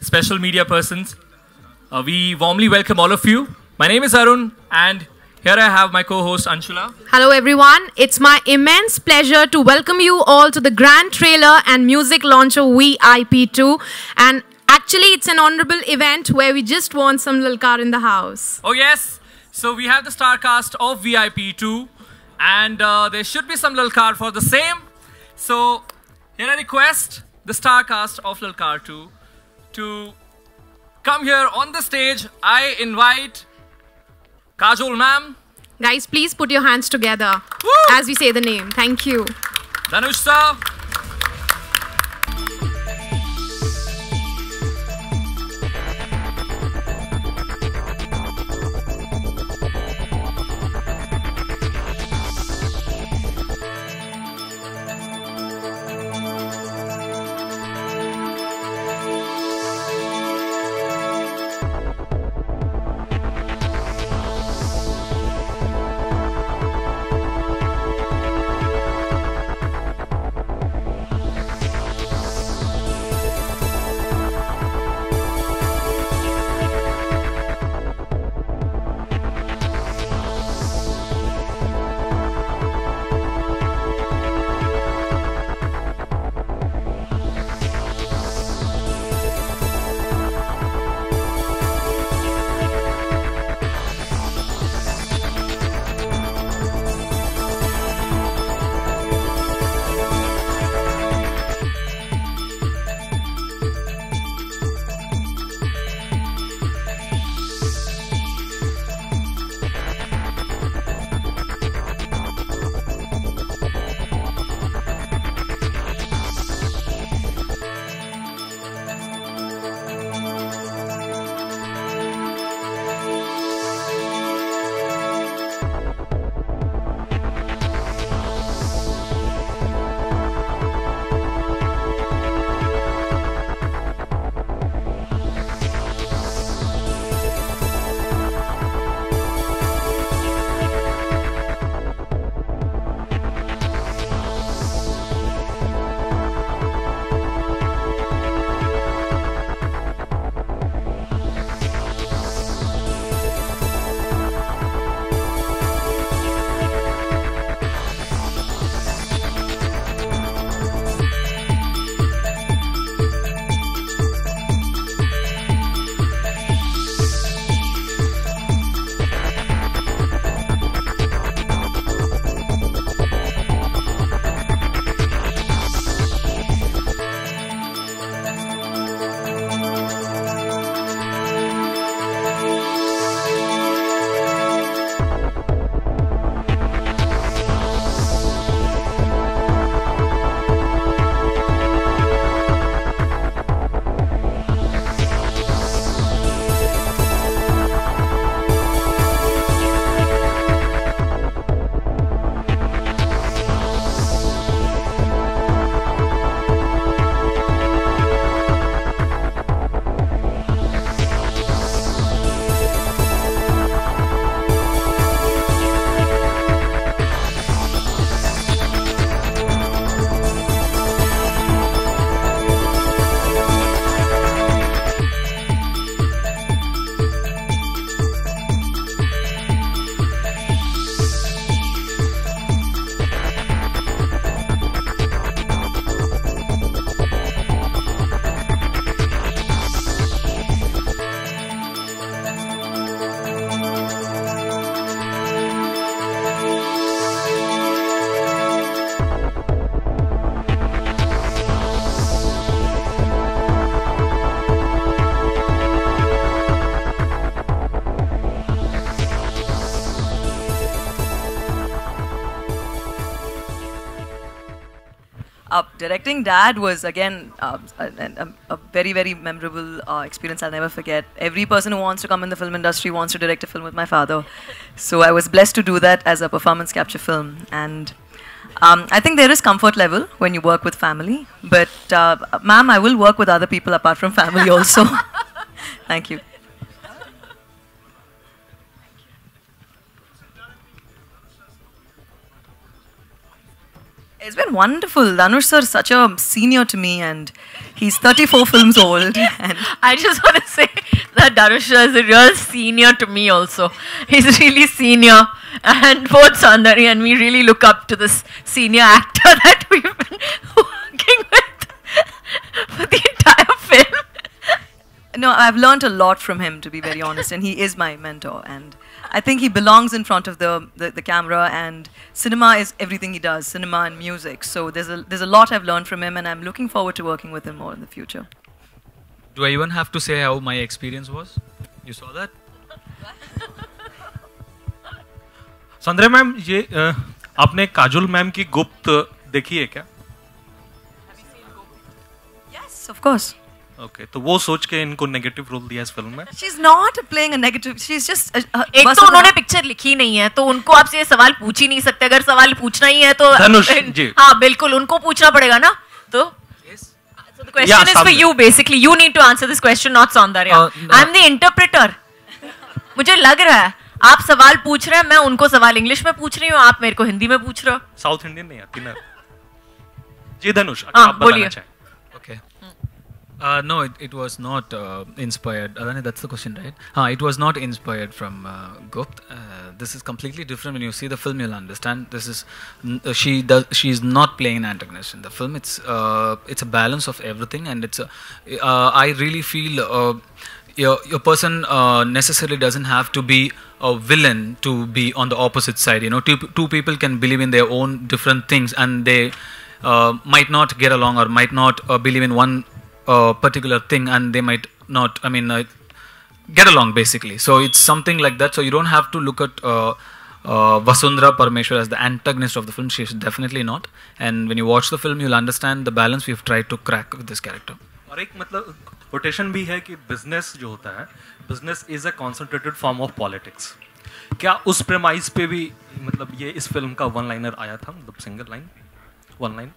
special media persons. We warmly welcome all of you. My name is Arun, and here I have my co-host Anshula. Hello everyone, it's my immense pleasure to welcome you all to the grand trailer and music launch of VIP2. And actually it's an honorable event where we just want some Lalkar in the house. Oh yes, so we have the star cast of VIP2, and there should be some Lalkar for the same. So here I request the star cast of Lalkar 2 to come here on the stage. I invite Kajol ma'am. Guys, please put your hands together as we say the name. Thank you. Dhanush sir. Directing Dad was again a very, very memorable experience I'll never forget. Every person who wants to come in the film industry wants to direct a film with my father. So I was blessed to do that as a performance capture film. And I think there is comfort level when you work with family. But ma'am, I will work with other people apart from family also. Thank you. It's been wonderful. Dhanush sir is such a senior to me, and he's 34 films old. And I just want to say that Dhanush is a real senior to me also. He's really senior. And both Sandari and me really look up to this senior actor that we've been working with for the entire film. no, I've learned a lot from him, to be very honest, and he is my mentor. And I think he belongs in front of the camera, and cinema is everything he does, cinema and music. So there's a lot I've learned from him, and I'm looking forward to working with him more in the future. Do I even have to say how my experience was? You saw that? Sandhya ma'am, ये आपने Kajol ma'am की गुप्त देखी है क्या? Yes, of course. Okay, तो वो सोच के इनको नेगेटिव रोल दिया इस फिल्म में? She's not playing a negative. She's just. एक तो उन्होंने पिक्चर लिखी नहीं है, तो उनको आपसे ये सवाल पूछ ही नहीं सकते. अगर सवाल पूछना ही है तो धनुष जी. हाँ बिल्कुल, उनको पूछना पड़ेगा ना. तो so the question is for you basically. You need to answer this question, not Saundarya. I'm the interpreter. मुझे लग रहा है आप सवाल पूछ रहे हैं, मैं उनको सवाल इंग्लिश में पूछ रही हूँ, आप मेरे को हिंदी में पूछ रहे हो. साउथ इंडियन नहीं आती ना. जी धनुष, आप बताना चाहें. Okay. No, it was not inspired. Adani, that's the question, right? It was not inspired from Gupt. This is completely different. When you see the film, you'll understand. This is she's not playing an antagonist in the film. It's a balance of everything, and I really feel your person necessarily doesn't have to be a villain to be on the opposite side. You know, two people can believe in their own different things, and they might not get along or might not believe in one particular thing, and they might not, get along basically. So it's something like that. So you don't have to look at Vasundhara Parameshwar as the antagonist of the film. She is definitely not. And when you watch the film, you'll understand the balance we've tried to crack with this character. और एक मतलब quotation भी है कि business जो होता है, business is a concentrated form of politics. क्या उस प्रेमाइज पे भी मतलब ये इस फिल्म का वन लाइनर आया था, मतलब single line, one line?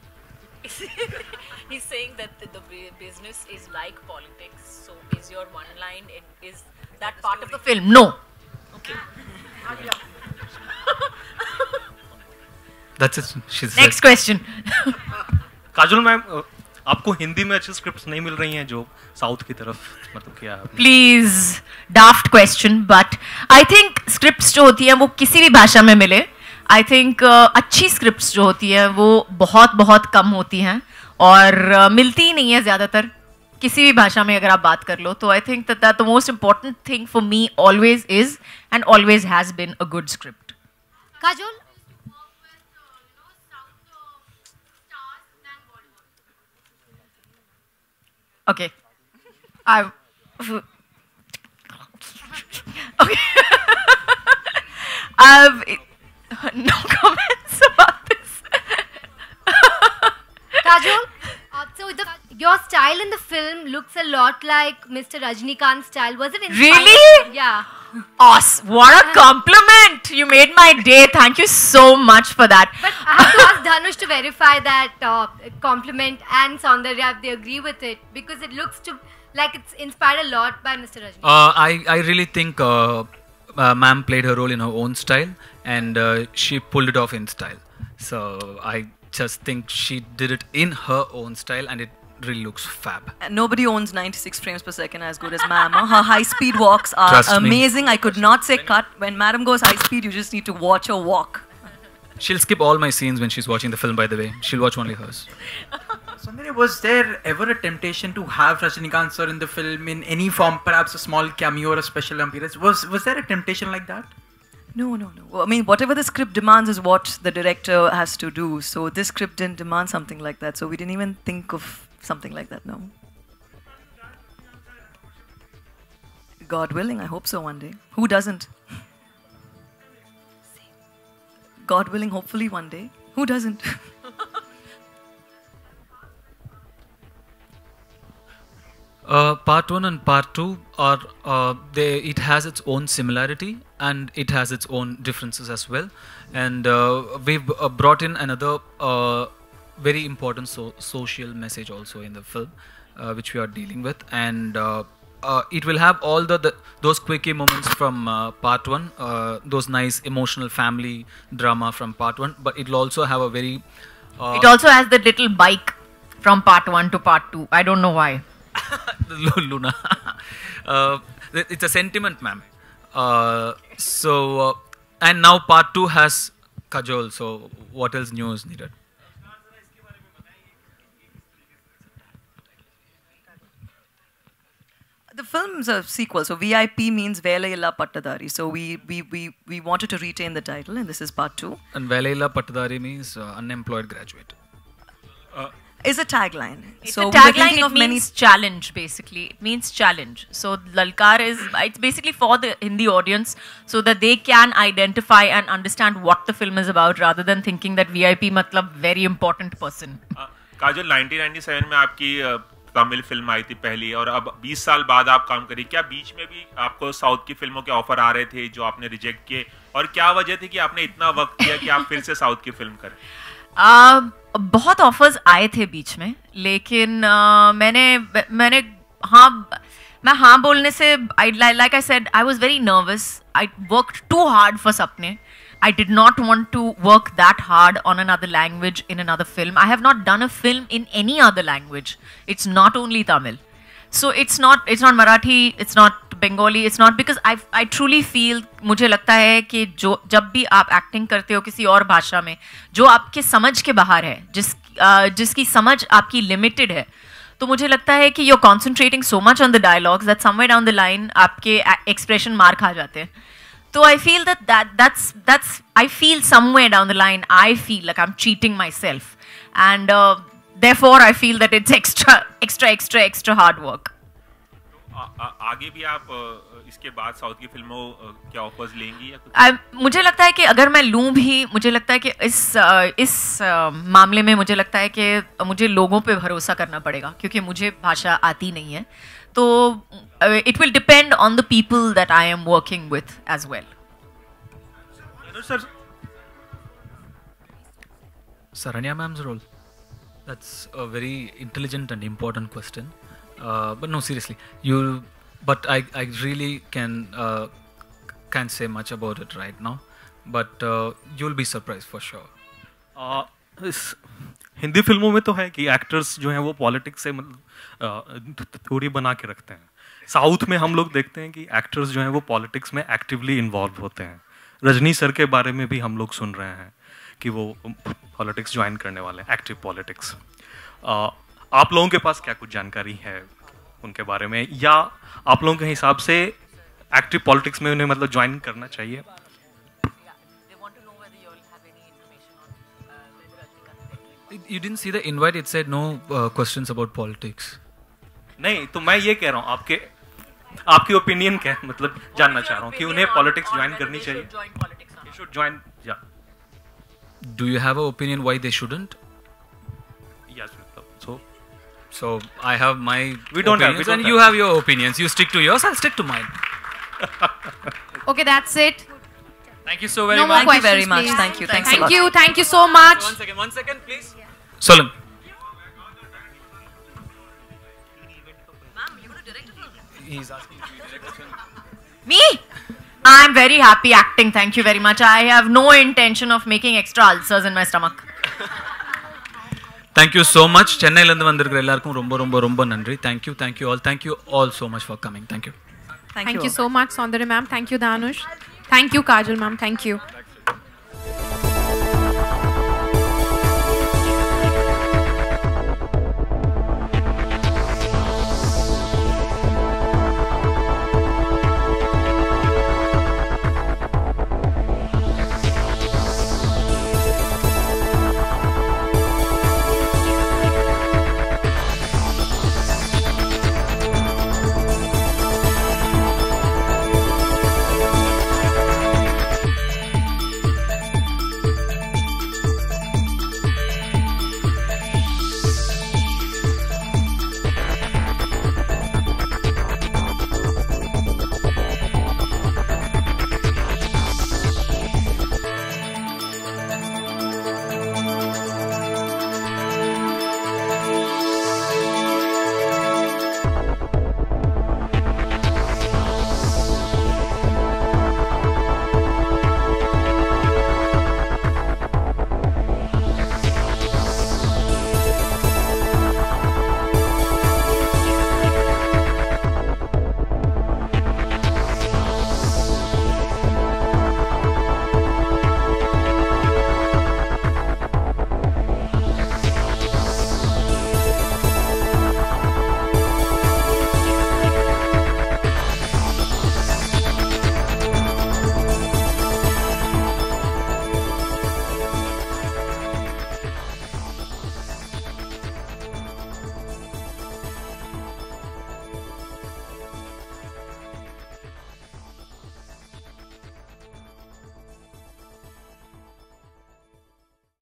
He's saying that the business is like politics. So is your one line, is that part of the film? No. Okay. That's it. She's Next question. Kajol ma'am, आपको हिंदी में अच्छी scripts नहीं मिल रही हैं जो south की तरफ, मतलब क्या? Please, daft question, but I think scripts जो होती हैं वो किसी भी भाषा में मिले. I think अच्छी scripts जो होती हैं वो बहुत बहुत कम होती हैं और मिलती ही नहीं है ज़्यादातर किसी भी भाषा में अगर आप बात कर लो. तो I think that the most important thing for me always is and always has been a good script. Kajol? Okay. Okay. I've no comments about this. Kajol, so your style in the film looks a lot like Mr. Rajnikant's style. Was it inspired? Really? Yeah. Awesome. What a compliment. You made my day. Thank you so much for that. But I have to ask Dhanush to verify that compliment and Saundarya if they agree with it, because it looks like it's inspired a lot by Mr. Rajnikant. I really think ma'am played her role in her own style, and she pulled it off in style. So I just think she did it in her own style, and it really looks fab. And nobody owns 96 frames per second as good as ma'am. Her high-speed walks are Trust me. amazing. I could not say cut. When madam goes high-speed, you just need to watch her walk. She'll skip all my scenes when she's watching the film, by the way. She'll watch only hers. Sandhya, was there ever a temptation to have Rajinikanth sir in the film in any form, perhaps a small cameo or a special appearance? Was there a temptation like that? No. Well, I mean, whatever the script demands is what the director has to do. So this script didn't demand something like that. So we didn't even think of something like that, no. God willing, I hope so one day. Who doesn't? God willing, hopefully one day. Who doesn't? Part 1 and Part 2 are it has its own similarity and it has its own differences as well. And we've brought in another very important social message also in the film, which we are dealing with. And it will have all those quickie moments from Part 1, those nice emotional family drama from Part 1, but it will also have a very It also has the little bike from part 1 to part 2. I don't know why. Luna. It's a sentiment, ma'am. And now part 2 has Kajol. So what else new is needed? The film's a sequel, so VIP means Velayilla Pattadari. So we wanted to retain the title, and this is part 2. And Velayilla Pattadari means unemployed graduate. Is a tagline. It's so a we were tagline, thinking it of many means challenge, basically. It means challenge. So Lalkar it's basically for the Hindi audience so that they can identify and understand what the film is about rather than thinking that VIP matlab very important person. काजल 1997 में आपकी Tamil film आई थी पहली और अब 20 साल बाद आप काम करी, क्या बीच में भी आपको साउथ की फिल्मों के ऑफर आ रहे थे जो आपने रिजेक्ट किए, और क्या वजह थी कि आपने इतना वक्त दिया कि आप फिर से साउथ की फिल्म करें? बहुत ऑफर्स आए थे बीच में, लेकिन मैंने हाँ बोलने से like I said, I was very nervous. I worked too hard for Sapne. I did not want to work that hard on another language in another film. I have not done a film in any other language. It's not only Tamil. So it's not Marathi, it's not Bengali, it's not, because I truly feel, मुझे लगता है कि जब भी आप acting करते हो किसी और भाषा में जो आपके समझ के बाहर है, जिसकी समझ आपकी लिमिटेड है, तो मुझे लगता है कि you're concentrating so much on the dialogues that somewhere down the line आपके expression मार खा जाते हैं. So I feel that's I feel somewhere down the line I feel like I'm cheating myself, and therefore I feel that it's extra hard work. आगे भी आप इसके बाद साउथ की फिल्मों क्या ऑफर्स लेंगी या कुछ? मुझे लगता है कि अगर मैं लूँ भी, मुझे लगता है कि इस मामले में मुझे लगता है कि मुझे लोगों पे भरोसा करना पड़ेगा, क्योंकि मुझे भाषा आती नहीं है. तो it will depend on the people that I am working with as well. Saranya ma'am's role. That's a very intelligent and important question. But no, seriously, but I really can't say much about it right now. But you'll be surprised for sure. इस हिंदी फिल्मों में तो है कि actors जो हैं वो politics से मतलब दूरी बना के रखते हैं. साउथ में हम लोग देखते हैं कि एक्टर्स जो हैं वो पॉलिटिक्स में एक्टिवली इन्वॉल्व होते हैं. रजनी सर के बारे में भी हम लोग सुन रहे हैं कि वो पॉलिटिक्स ज्वाइन करने वाले हैं, एक्टिव पॉलिटिक्स. आप लोगों के पास क्या कुछ जानकारी है उनके बारे में, या आप लोगों के हिसाब से एक्टिव पॉलिटिक्स में उन्हें मतलब ज्वाइन करना चाहिए? You didn't see the invite, it said no questions about politics. नहीं, तो मैं ये कह रहा हूँ आपकी ओपिनियन क्या है, मतलब जानना चाह रहा हूँ कि उन्हें पॉलिटिक्स ज्वाइन करनी चाहिए. They should join, yeah. Do you have an opinion why they shouldn't? Yes, so I have my opinions and you have your opinions. You stick to yours, I'll stick to mine. Okay, that's it. Thank you so very No much. more Thank you very questions, much. please. Thank you. Thanks a lot. Thank you so much. One second, please. Solan. He's asking if you direct the film. Me? I'm very happy acting. Thank you very much. I have no intention of making extra ulcers in my stomach. Thank you so much. சென்னையில இருந்து வந்திருக்கிற எல்லாருக்கும் ரொம்ப ரொம்ப ரொம்ப நன்றி. Thank you all so much for coming. Thank you. Thank you so much, Saundari ma'am. Thank you, Danush. Thank you, Kajal ma'am. Thank you.